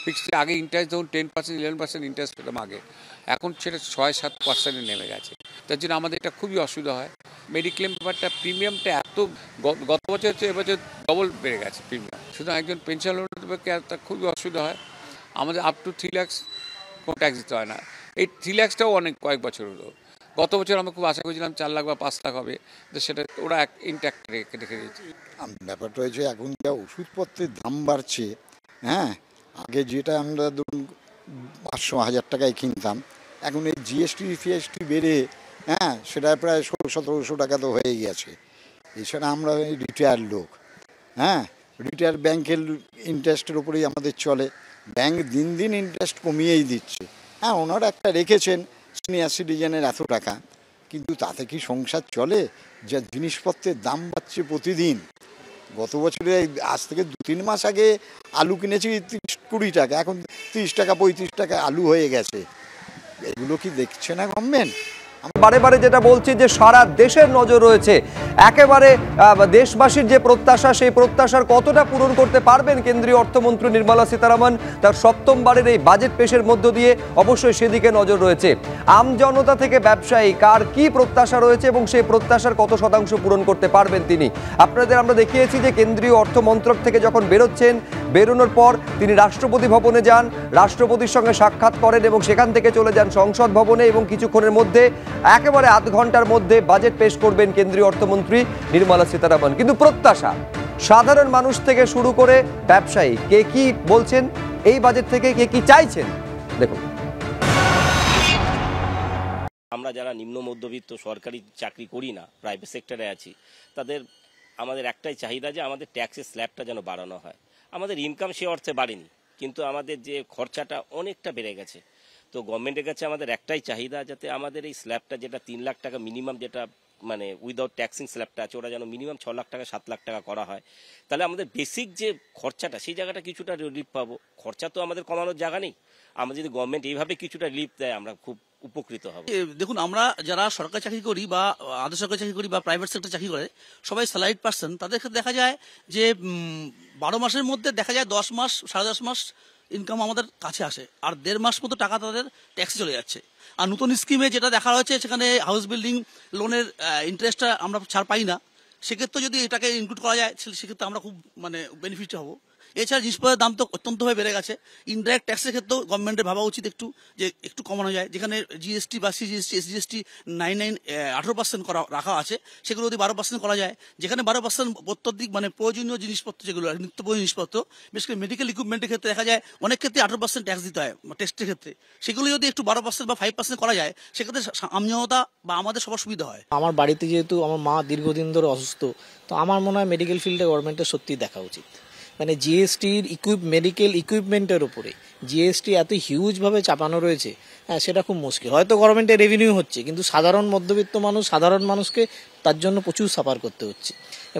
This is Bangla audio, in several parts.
ফিক্সড আগে ইন্টারেস্ট ধরুন 10% 11% ইন্টারেস্ট পেতাম আগে, এখন সেটা 6-7% নেমে গেছে। তার জন্য আমাদের এটা খুবই অসুবিধা হয়। মেডিক্লেম ব্যাপারটা প্রিমিয়ামটা এত গত বছর হচ্ছে এবছর ডবল বেড়ে গেছে প্রিমিয়াম, সুতরাং একজন পেনশন হোল্ডারের পক্ষে তার খুবই অসুবিধা হয়। আমাদের আপ টু 3 লাখ কোনো ট্যাক্স দিতে হয় না, এই 3 লাখটাও অনেক কয়েক বছর হলো। গত বছর আমরা খুব আশা করেছিলাম 4 লাখ বা 5 লাখ হবে, তো সেটা ওরা ইনট্যাক্ট রেখে দিয়েছে। ব্যাপারটা হয়েছে এখন যা ওষুধপত্রের দাম বাড়ছে, হ্যাঁ, আগে যেটা আমরা ধরুন 500-1000 টাকায় কিনতাম, এখন এই জিএসটি ফিএসটি বেড়ে, হ্যাঁ, সেটা প্রায় 1600-1700 টাকা তো হয়ে গেছে। এছাড়া আমরা রিটায়ার লোক, হ্যাঁ, রিটায়ার ব্যাংকের ইন্টারেস্টের ওপরেই আমাদের চলে, ব্যাংক দিন দিন ইন্টারেস্ট কমিয়েই দিচ্ছে। হ্যাঁ, ওনারা একটা রেখেছেন সিনিয়র সিটিজেনের এত টাকা, কিন্তু তাতে কি সংসার চলে? যা জিনিসপত্রের দাম বাড়ছে প্রতিদিন। গত বছরে আজ থেকে 2-3 মাস আগে আলু কিনেছি 30-20 টাকা, এখন 30 টাকা 35 টাকা আলু হয়ে গেছে। এগুলো কি দেখছে না গভর্নমেন্ট? বারে বারে যেটা বলছি যে সারা দেশের নজর রয়েছে, একেবারে দেশবাসীর যে প্রত্যাশা, সেই প্রত্যাশার কতটা পূরণ করতে পারবেন কেন্দ্রীয় অর্থমন্ত্রী নির্মলা সীতারামন তার সপ্তমবারের এই বাজেট পেশের মধ্য দিয়ে, অবশ্যই সেদিকে নজর রয়েছে। আমজনতা থেকে ব্যবসায়ী কার কি প্রত্যাশা রয়েছে এবং সেই প্রত্যাশার কত শতাংশ পূরণ করতে পারবেন তিনি। আপনাদের আমরা দেখিয়েছি যে কেন্দ্রীয় অর্থমন্ত্রক থেকে যখন বেরোচ্ছেন, বেরোনোর পর তিনি রাষ্ট্রপতি ভবনে যান, রাষ্ট্রপতির সঙ্গে সাক্ষাৎ করেন এবং সেখান থেকে চলে যান সংসদ ভবনে, এবং কিছুক্ষণের মধ্যে একেবারে আধ ঘন্টার মধ্যে বাজেট পেশ করবেন কেন্দ্রীয় অর্থমন্ত্রী নির্মলা সীতারামন। কিন্তু প্রত্যাশা সাধারণ মানুষ থেকে শুরু করে ব্যবসায়ী কে কি বলছেন, এই বাজেট থেকে কে কি চাইছেন দেখুন। আমরা যারা নিম্ন মধ্যবিত্ত সরকারি চাকরি করি না, প্রাইভেট সেক্টরে আছি, আমাদের একটাই চাহিদা যে আমাদের ট্যাক্সের স্ল্যাবটা যেন বাড়ানো হয়। আমাদের ইনকাম সে অর্থে বাড়েনি, কিন্তু আমাদের যে খরচাটা অনেকটা বেড়ে গেছে। তো গভর্নমেন্টের কাছে আমাদের একটাই চাহিদা, যাতে আমাদের এই স্ল্যাবটা যেটা 3 লাখ টাকা মিনিমাম, যেটা মানে উইদাউট ট্যাক্সিং স্ল্যাবটা আছে, ওরা যেন মিনিমাম 6 লাখ টাকা 7 লাখ টাকা করা হয়। তাহলে আমাদের বেসিক যে খরচাটা, সেই জায়গাটা কিছুটা রিলিফ পাবো। খরচা তো আমাদের কমানোর জায়গা নেই, আমরা যদি গভর্নমেন্ট এইভাবে কিছুটা রিলিফ দেয় আমরা খুব উপকৃত হব। দেখুন, আমরা যারা সরকারি চাকরি করি বা আধা সরকারি চাকরি করি বা প্রাইভেট সেক্টর চাকরি করে, সবাই স্যালারিড পার্সন, তাদের ক্ষেত্রে দেখা যায় যে 12 মাসের মধ্যে দেখা যায় 10 মাস 10.5 মাস ইনকাম আমাদের কাছে আসে, আর 1.5 মাস মতো টাকা তাদের ট্যাক্সে চলে যাচ্ছে। আর নতুন স্কিমে যেটা দেখা হয়েছে, সেখানে হাউস বিল্ডিং লোনের ইন্টারেস্টটা আমরা ছাড় পাই না, সেক্ষেত্রে যদি এটাকে ইনক্লুড করা যায় সেক্ষেত্রে আমরা খুব বেনিফিট হব। এছাড়া জিনিসপত্রের দাম তো অত্যন্তভাবে বেড়ে গেছে, ইনডাইরেক্ট ট্যাক্সের ক্ষেত্রেও গভর্নমেন্টের ভাবা উচিত যে একটু কমানো যায়। যেখানে জিএসটি বা সিজিএসটি এসজিএসটি 18% রাখা আছে, সেগুলো যদি 12% করা যায়, যেখানে 12% প্রত্যেক প্রয়োজনীয় জিনিসপত্র, যেগুলো নিত্য প্রয়োজনীয় জিনিসপত্র, বিশেষ করে মেডিকেল ইকুইপমেন্টের ক্ষেত্রে দেখা যায় অনেক ক্ষেত্রে 18% ট্যাক্স দিতে হয় টেস্টের ক্ষেত্রে। সেগুলো যদি একটু 12% বা 5% করা যায়, সেক্ষেত্রে আমজনতা বা আমাদের সবার সুবিধা হয়। আমার বাড়িতে যেহেতু আমার মা দীর্ঘদিন ধরে অসুস্থ, তো আমার মনে হয় মেডিকেল ফিল্ডে গভর্নমেন্টের সত্যি দেখা উচিত। জিএসটির মেডিকেল ইকুইপমেন্টের উপরে জিএসটি এত হিউজভাবে চাপানো রয়েছে, হ্যাঁ, সেটা খুব মুশকিল। হয়তো গভর্নমেন্টের রেভিনিউ হচ্ছে, কিন্তু সাধারণ মধ্যবিত্ত মানুষ, সাধারণ মানুষকে তার জন্য প্রচুর সাফার করতে হচ্ছে।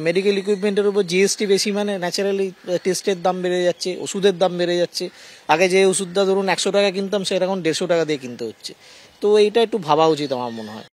মেডিকেল ইকুইপমেন্টের উপর জিএসটি বেশি, ন্যাচারালি টেস্টের দাম বেড়ে যাচ্ছে, ওষুধের দাম বেড়ে যাচ্ছে। আগে যে ওষুধটা ধরুন 100 টাকা কিনতাম, সেটা এখন 150 টাকা দিয়ে কিনতে হচ্ছে। তো এইটা একটু ভাবা উচিত আমার মনে হয়।